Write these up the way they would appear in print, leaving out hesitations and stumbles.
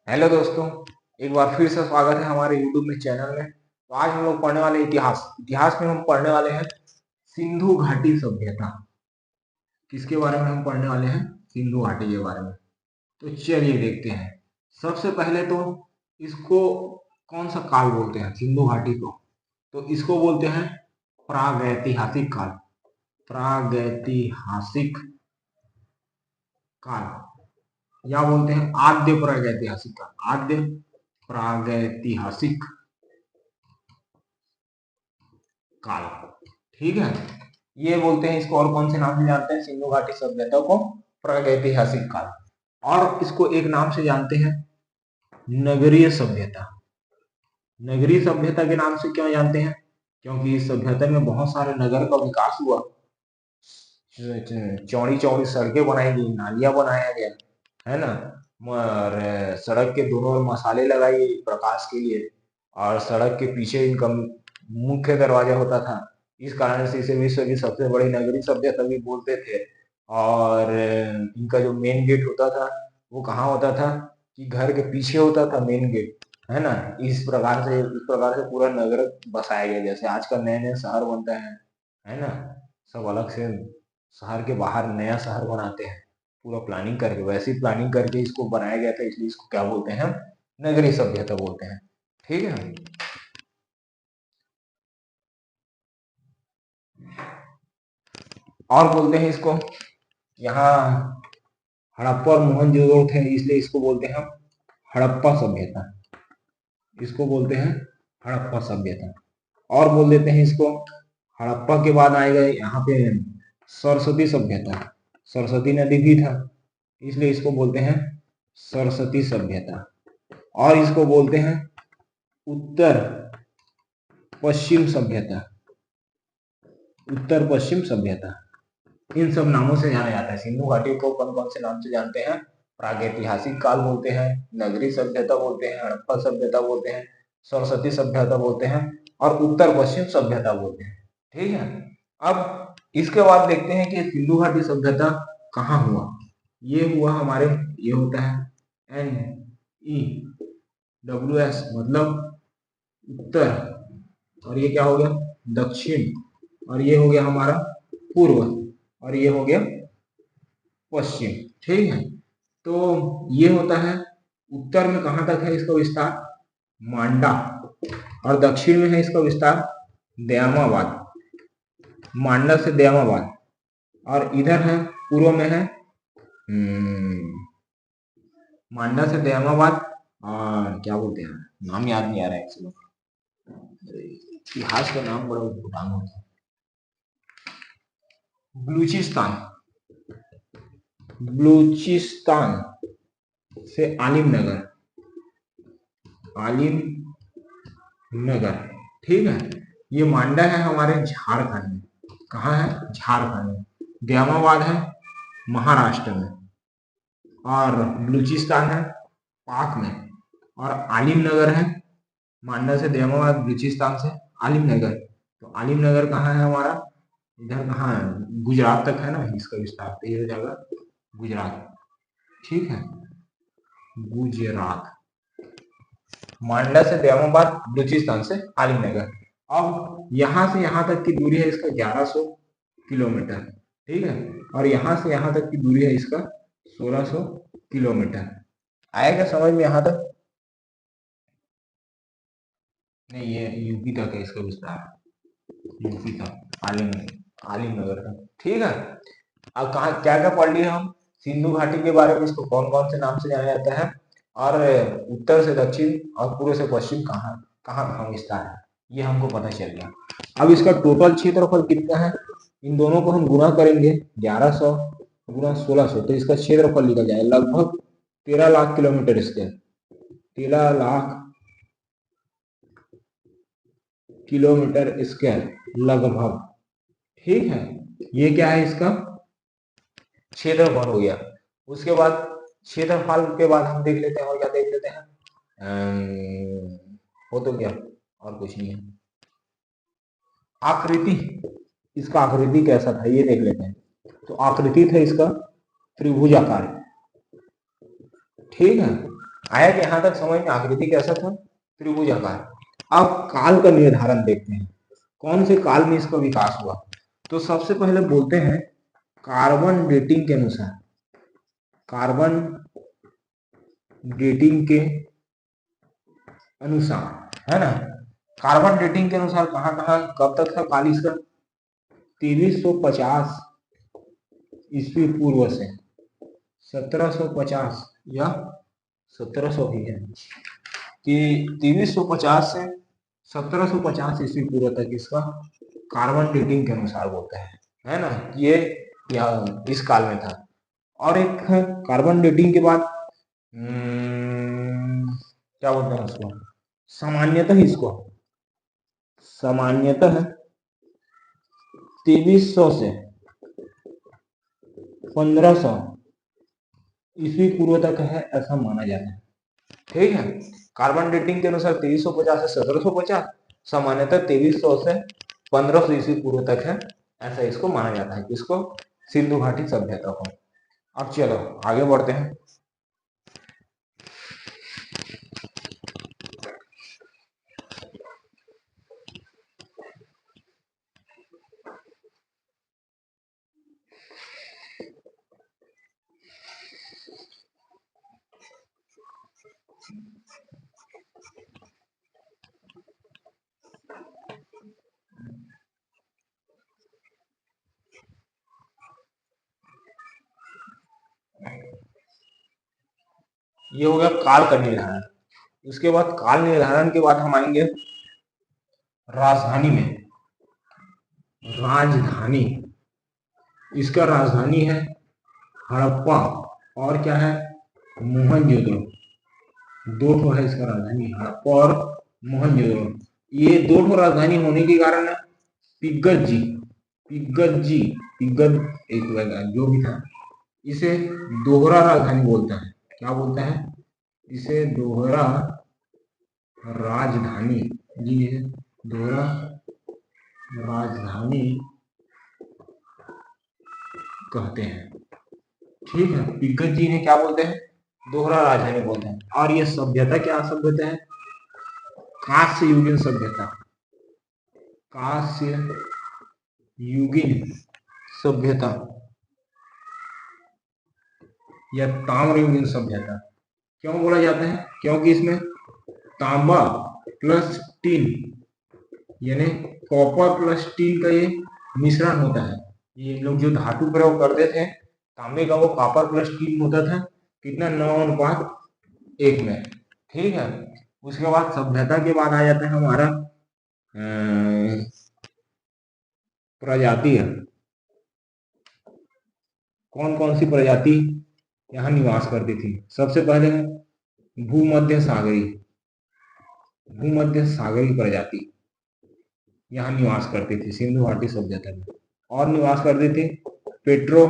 Hello दोस्तों, एक बार फिर से स्वागत है हमारे YouTube में चैनल में। तो आज हम लोग पढ़ने वाले इतिहास इतिहास में हम पढ़ने वाले हैं सिंधु घाटी सभ्यता। किसके बारे में हम पढ़ने वाले हैं? सिंधु घाटी के बारे में। तो चलिए देखते हैं। सबसे पहले तो इसको कौन सा काल बोलते हैं सिंधु घाटी को? तो इसको बोलते हैं प्रागैतिहासिक काल। प्रागैतिहासिक काल या बोलते हैं आद्य प्रागैतिहासिक काल। आद्य प्रागैतिहासिक काल, ठीक है। ये बोलते हैं इसको, और कौन से नाम से जानते हैं सिंधु घाटी सभ्यता को? प्रागैतिहासिक काल। और इसको एक नाम से जानते हैं नगरीय सभ्यता। नगरीय सभ्यता के नाम से क्यों जानते हैं? क्योंकि इस सभ्यता में बहुत सारे नगर का विकास हुआ, चौड़ी चौड़ी सड़कें बनाई गई, नालियां बनाया गया, है ना। और सड़क के दोनों ओर मसाले लगाई प्रकाश के लिए, और सड़क के पीछे इनका मुख्य दरवाजा होता था। इस कारण से इसे विश्व की सबसे बड़ी नगरीय सभ्यता भी बोलते थे। और इनका जो मेन गेट होता था वो कहाँ होता था कि घर के पीछे होता था मेन गेट, है ना। इस प्रकार से पूरा नगर बसाया गया। जैसे आजकल नए नए शहर बनता है ना। सब अलग से शहर के बाहर नया शहर बनाते हैं पूरा प्लानिंग करके, वैसी प्लानिंग करके इसको बनाया गया था। इसलिए इसको क्या बोलते हैं? नगरीय सभ्यता बोलते हैं, ठीक है। और बोलते हैं इसको, यहाँ हड़प्पा और मोहनजोदड़ो थे, इसलिए इसको बोलते हैं हड़प्पा सभ्यता। इसको बोलते हैं हड़प्पा सभ्यता। और बोल देते हैं इसको, हड़प्पा के बाद आएगा यहाँ पे सरस्वती सभ्यता। सरस्वती नदी भी था, इसलिए इसको बोलते हैं सरस्वती सभ्यता। और इसको बोलते हैं उत्तर पश्चिम सभ्यता। उत्तर पश्चिम सभ्यता, इन सब नामों से जाना जाता है। सिंधु घाटी को कौन कौन से नाम से जानते हैं? प्रागैतिहासिक काल बोलते हैं, नगरीय सभ्यता बोलते हैं, हड़प्पा सभ्यता बोलते हैं, सरस्वती सभ्यता बोलते हैं, और उत्तर पश्चिम सभ्यता बोलते हैं, ठीक है। अब इसके बाद देखते हैं कि सिंधु घाटी सभ्यता कहाँ हुआ। ये हुआ हमारे, ये होता है NEWS, मतलब उत्तर, और ये क्या हो गया? दक्षिण, और ये हो गया हमारा पूर्व, और ये हो गया पश्चिम, ठीक है। तो ये होता है उत्तर में कहाँ तक है इसका विस्तार? मांडा। और दक्षिण में है इसका विस्तार दयामाबाद, मांडा से दयामाबाद। और इधर है पूर्व में है मांडा से दयामाबाद, और क्या बोलते हैं, नाम याद नहीं आ रहा है एक्चुअली। इतिहास का नाम बड़ा भूटान होता है। बलूचिस्तान, बलूचिस्तान से आलिम नगर, ठीक है। ये मांडा है हमारे झारखंड में। कहाँ है? झारखंड में। दयामाबाद है महाराष्ट्र में, और बलूचिस्तान है पाक में, और आलिम नगर है मांडा से दयामाबाद, बलूचिस्तान से आलिम नगर। तो आलिम नगर कहाँ है हमारा? इधर कहाँ है? गुजरात तक है ना इसका विस्तार, तो ये हो जाएगा गुजरात, ठीक है। गुजरात, मांडा से दयामाबाद, बलूचिस्तान से आलिमनगर। अब यहाँ से यहाँ तक की दूरी है इसका 1100 किलोमीटर, ठीक है। और यहाँ से यहाँ तक की दूरी है इसका 1600 किलोमीटर। आएगा समझ में यहाँ तक? नहीं, ये यूपी तक है इसका विस्तार, यूपी तक, आलिमनगर तक, ठीक है। अब कहाँ क्या क्या पढ़ लिए हम सिंधु घाटी के बारे में? इसको कौन कौन से नाम से जाना जाता है, और उत्तर से दक्षिण और पूर्व से पश्चिम कहाँ कहाँ कहाँ विस्तार है, ये हमको पता चल गया। अब इसका टोटल क्षेत्रफल कितना है? इन दोनों को हम गुना करेंगे, 1100 गुना 1600, तो इसका क्षेत्रफल निकल जाएगा लगभग 13 lakh kilometre square. 13 lakh kilometre square लगभग, ठीक है। ये क्या है? इसका क्षेत्रफल हो गया। उसके बाद क्षेत्रफल के बाद हम देख लेते हैं, और क्या देख लेते हैं? हो तो क्या, और कुछ नहीं है। आकृति, इसका आकृति कैसा था ये देख लेते हैं। तो आकृति था इसका त्रिभुजाकार, ठीक है। आया कि यहाँ तक समझ में? आकृति कैसा था? त्रिभुजाकार। अब काल का निर्धारण देखते हैं, कौन से काल में इसका विकास हुआ। तो सबसे पहले बोलते हैं कार्बन डेटिंग के अनुसार, कार्बन डेटिंग के अनुसार, है ना, कार्बन डेटिंग के अनुसार कहाँ कहाँ कब तक था काल इसका? 2350 ईस्वी पूर्व से 1750 या 1700 ही है कि 2350 से 1750 ईस्वी पूर्व तक इसका कार्बन डेटिंग के अनुसार बोलते हैं, है ना, ये इस काल में था। और एक कार्बन डेटिंग के बाद क्या बोलते हैं उसको, सामान्यतः 2300 से 1500 ईस्वी पूर्व तक है ऐसा माना जाता है। ठीक है, कार्बन डेटिंग के अनुसार 2350 से 1750, सामान्यतः 2300 से 1500 ईस्वी पूर्व तक है ऐसा इसको माना जाता है, किसको? सिंधु घाटी सभ्यता को। अब चलो आगे बढ़ते हैं। ये हो गया काल का निर्धारण। उसके बाद काल निर्धारण के बाद हम आएंगे राजधानी में। राजधानी, इसका राजधानी है हड़प्पा और क्या है? मोहनजोदड़ो। दो ठो है इसका राजधानी, हड़प्पा और मोहनजोदड़ो। ये दो ठो राजधानी होने के कारण पिग्गत एक जो भी था, इसे दोहरा राजधानी बोलता है। क्या बोलता है? इसे दोहरा राजधानी, जी दोहरा राजधानी कहते हैं। ठीक है, पिग्गत जी ने क्या बोलते हैं? दोहरा राजधानी बोलते हैं। और ये सभ्यता क्या सभ्यता है? कांस्य युगीन सभ्यता, कांस्य युगीन सभ्यता या ताम्र युगीन सभ्यता। क्यों बोला जाता है? क्योंकि इसमें तांबा प्लस टीन यानी कॉपर प्लस टीन का ये मिश्रण होता है। ये लोग जो धातु प्रयोग करते थे तांबे का, वो कॉपर प्लस टीन होता था, कितना? 9:1 में। ठीक है, उसके बाद सभ्यता के बाद आ जाता है हमारा प्रजाति। कौन कौन सी प्रजाति यहाँ निवास करती थी? सबसे पहले भूमध्य सागरी प्रजाति यहाँ निवास करती थी सिंधु घाटी सभ्यता में। और निवास करती थी पेट्रो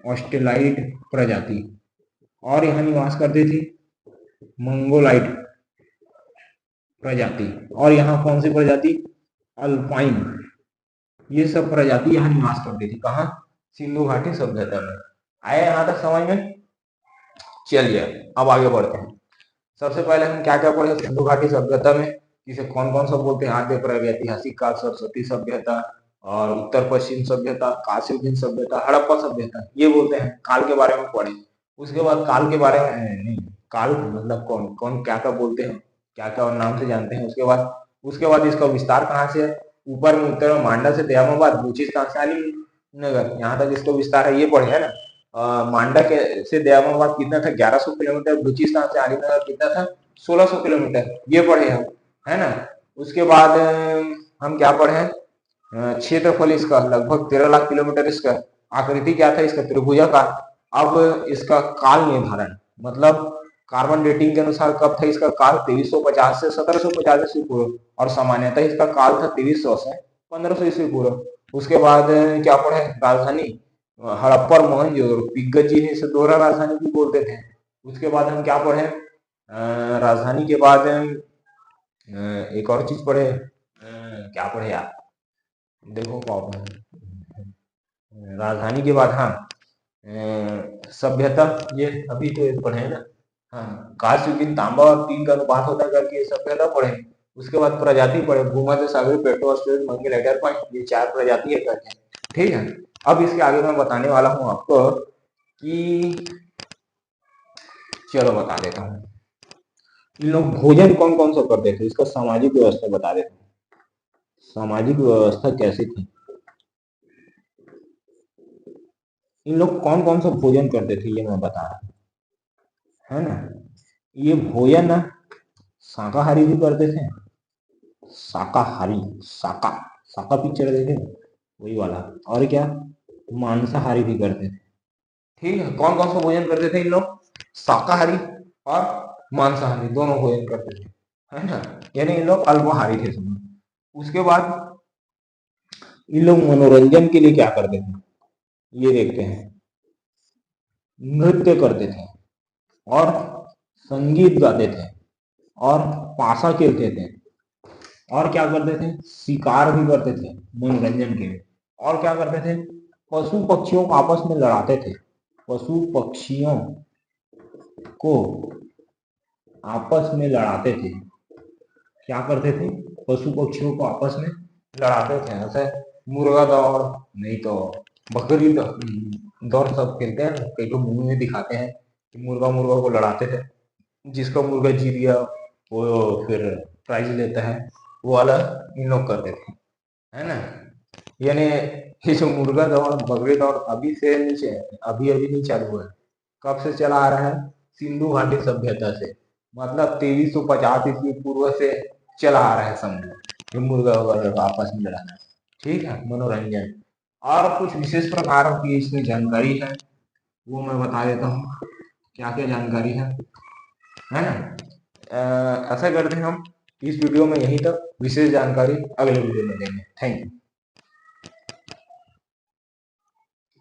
ऑस्ट्रेलाइड प्रजाति। और यहाँ निवास करती थी मंगोलाइड प्रजाति। और यहाँ कौन सी प्रजाति? अल्पाइन। ये सब प्रजाति यहाँ निवास करती थी। कहाँ? सिंधु घाटी सभ्यता में। आए यहाँ तक समझ में? चलिए अब आगे बढ़ते हैं। सबसे पहले हम क्या क्या पढ़े सिंधु घाटी सभ्यता में, जिसे कौन कौन सा बोलते हैं? आद्य प्रागैतिहासिक काल, सरस्वती सभ्यता और उत्तर पश्चिम सभ्यता, कांस्य सभ्यता, हड़प्पा सभ्यता, ये बोलते हैं। काल के बारे में पढ़े। उसके बाद काल के बारे में नहीं, काल मतलब कौन कौन क्या क्या बोलते हैं, क्या क्या नाम से जानते हैं। उसके बाद इसका विस्तार कहाँ से है? ऊपर में उत्तर में मांडा से दयामाबाद, बलूचिस्तान से अलीनगर, यहाँ तक इसका विस्तार है, ये पढ़े है ना। मांडा के से दयामाबाद कितना था? 1100 किलोमीटर। बलूचिस्तान से अलीनगर कितना था? 1600 किलोमीटर। ये पढ़े हम, है ना। उसके बाद हम क्या पढ़े? क्षेत्रफल इसका लगभग 13 लाख किलोमीटर। इसका आकृति क्या था? इसका त्रिभुजाकार। अब इसका काल निर्धारण, मतलब कार्बन डेटिंग के अनुसार कब था इसका काल? 2350 से 1750 ईस्वी पूर्व। और सामान्यतः इसका काल था 2300 से 1500 ईस्वी पूर्व। उसके बाद क्या पढ़े? राजधानी हड़प्पा और मोहनजोदड़ो। पिग्गत जी ने इसे दोहरा राजधानी भी बोलते थे। उसके बाद हम क्या पढ़े? राजधानी के बाद एक और चीज पढ़े, क्या पढ़े यार, देखो राजधानी के बाद हाँ सभ्यता, ये अभी तो ये पढ़े ना। हाँ, कांस्य युगीन तांबा और तीन का अनुपात होता है करके ये सभ्यता पढ़े। उसके बाद प्रजाति पढ़े, भूमध्य सागरीय, प्लेटो, ऑस्ट्रेलियन, मंगल, हेडर पॉइंट, ये 4 प्रजाति है करके। ठीक है, अब इसके आगे मैं बताने वाला हूँ आपको कि, चलो बता देता हूँ, इन लोग भोजन कौन कौन सा करते थे, इसका सामाजिक व्यवस्था बता देता हूँ। सामाजिक व्यवस्था कैसी थी, इन लोग कौन कौन सा भोजन करते थे ये मैं बता रहा हूँ, है ना। ये भोजन ना शाकाहारी भी करते थे, शाकाहारी, शाका शाका पिक्चर देखे वही वाला, और क्या मांसाहारी भी करते थे। ठीक है, कौन कौन सा भोजन करते थे इन लोग, शाकाहारी और मांसाहारी दोनों भोजन करते थे, है ना। यानी इन लोग अल्पाहारी थे समझ। उसके बाद इन लोग मनोरंजन के लिए क्या करते थे, ये देखते हैं। नृत्य करते थे और संगीत गाते थे और पासा खेलते थे और क्या करते थे, शिकार भी करते थे मनोरंजन के लिए। और क्या करते थे, पशु पक्षियों को आपस में लड़ाते थे, पशु पक्षियों को आपस में लड़ाते थे। क्या करते थे, पशु पक्षियों को आपस में लड़ाते थे, ऐसे मुर्गा दौड़, नहीं तो बकरी दौड़ सब खेलते हैं, कई लोग मूवी में दिखाते हैं कि मुर्गा मुर्गा को लड़ाते थे, जिसका मुर्गा जीत गया वो फिर प्राइज लेता है, वो वाला इन लोग करते थे, है ना। यानी ये जो मुर्गा दौड़ बकरी दौड़ अभी से नीचे अभी अभी नहीं चालू हुआ है, कब से चला आ रहा है, सिंधु घाटी सभ्यता से, मतलब 2350 ईस्वी पूर्व से चला आ रहा है समझो, ये मुर्गा वगैरह का आपस में लड़ाना। ठीक है, मनोरंजन। और कुछ विशेष प्रकार की इसमें जानकारी है, वो मैं बता देता हूँ, क्या क्या जानकारी है ना। ऐसा करते हैं हम इस वीडियो में यहीं तक, विशेष जानकारी अगले वीडियो में देंगे। Thank you.